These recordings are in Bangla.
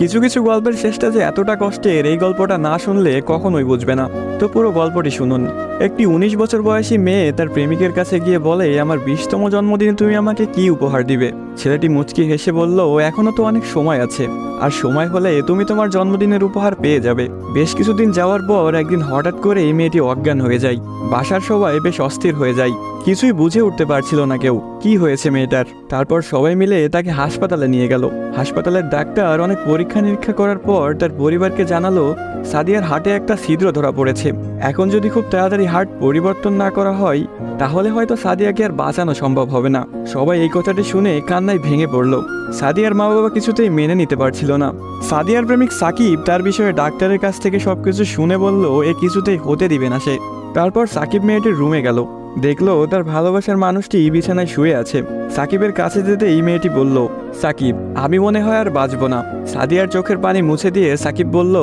কিছু কিছু গল্পের শেষটা যে এতটা কষ্টের, এই গল্পটা না শুনলে কখনোই বুঝবে না। তো পুরো গল্পটি শুনুন। একটি 19 বছর বয়সী মেয়ে তার প্রেমিকের কাছে গিয়ে বলে, আমার 20তম জন্মদিনে তুমি আমাকে কি উপহার দিবে? ছেলেটি মুচকি হেসে বলল, এখনো তো অনেক সময় আছে, আর সময় হলে তুমি তোমার জন্মদিনের উপহার পেয়ে যাবে। বেশ কিছুদিন যাওয়ার পর একদিন হঠাৎ করে এই মেয়েটি অজ্ঞান হয়ে যায়। বাসার সবাই বেশ অস্থির হয়ে যায়, কিছুই বুঝে উঠতে পারছিল না কেউ কি হয়েছে মেয়েটার। তারপর সবাই মিলে তাকে হাসপাতালে নিয়ে গেল। হাসপাতালের ডাক্তার অনেক পরীক্ষা নিরীক্ষা করার পর তার পরিবারকে জানালো, সাদিয়ার হার্টে একটা ছিদ্র ধরা পড়েছে। এখন যদি খুব তাড়াতাড়ি হার্ট পরিবর্তন না করা হয়, তাহলে হয়তো সাদিয়াকে আর বাঁচানো সম্ভব হবে না। সবাই এই কথাটি শুনে কান্নায় ভেঙে পড়ল। সাদিয়ার মা বাবা কিছুতেই মেনে নিতে পারছিল না। সাদিয়ার প্রেমিক সাকিব তার বিষয়ে ডাক্তারের কাছ থেকে সবকিছু শুনে বলল, এ কিছুতেই হতে দিবে না সে। তারপর সাকিব মেয়েটির রুমে গেল, দেখলো তার ভালোবাসার মানুষটি বিছানায় শুয়ে আছে। সাকিবের কাছে যেতেই মেয়েটি বলল, সাকিব, আমি মনে হয় আর বাঁচবো না। সাদিয়ার চোখের পানি মুছে দিয়ে সাকিব বলল,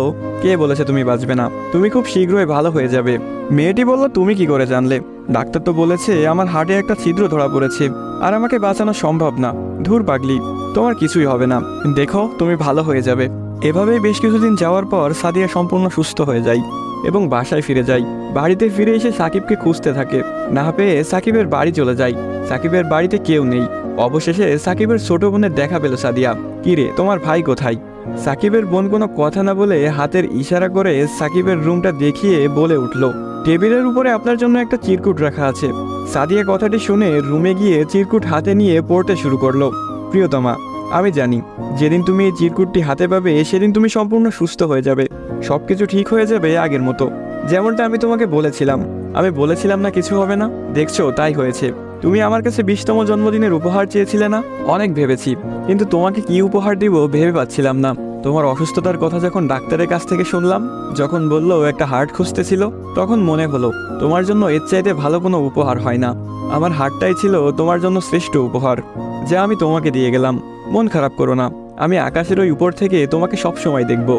কে বলেছে তুমি বাঁচবে না? তুমি খুব শীঘ্রই ভালো হয়ে যাবে। মেয়েটি বলল, তুমি কি করে জানলে? ডাক্তার তো বলেছে আমার হার্টে একটা ছিদ্র ধরা পড়েছে, আর আমাকে বাঁচানো সম্ভব না। ধুর পাগলি, তোমার কিছুই হবে না, দেখো তুমি ভালো হয়ে যাবে। এভাবেই বেশ কিছুদিন যাওয়ার পর সাদিয়া সম্পূর্ণ সুস্থ হয়ে যায় এবং বাসায় ফিরে যায়। বাড়িতে ফিরে এসে সাকিবকে খুঁজতে থাকে, না পেয়ে সাকিবের বাড়ি চলে যায়। সাকিবের বাড়িতে কেউ নেই। অবশেষে সাকিবের ছোট বোনের দেখা পেল সাদিয়া। কিরে, তোমার ভাই কোথায়? সাকিবের বোন কোনো কথা না বলে হাতের ইশারা করে সাকিবের রুমটা দেখিয়ে বলে উঠল, টেবিলের উপরে আপনার জন্য একটা চিরকুট রাখা আছে। সাদিয়া কথাটি শুনে রুমে গিয়ে চিরকুট হাতে নিয়ে পড়তে শুরু করলো। প্রিয়তমা, আমি জানি যেদিন তুমি এই চিরকুটটি হাতে পাবে সেদিন তুমি সম্পূর্ণ সুস্থ হয়ে যাবে, সবকিছু ঠিক হয়ে যাবে আগের মতো, যেমনটা আমি তোমাকে বলেছিলাম। আমি বলেছিলাম না কিছু হবে না, দেখছো তাই হয়েছে। তুমি আমার কাছে 20তম জন্মদিনের উপহার চেয়েছিলে না? অনেক ভেবেছি, কিন্তু তোমাকে কি উপহার দিব ভেবে পাচ্ছিলাম না। তোমার অসুস্থতার কথা যখন ডাক্তারের কাছ থেকে শুনলাম, যখন বললো একটা হার্ট খুঁজতেছিল, তখন মনে হলো তোমার জন্য এর চাইতে ভালো কোনো উপহার হয় না। আমার হার্টটাই ছিল তোমার জন্য শ্রেষ্ঠ উপহার, যা আমি তোমাকে দিয়ে গেলাম। মন খারাপ করো না, আমি আকাশের ওই উপর থেকে তোমাকে সব সময় দেখব।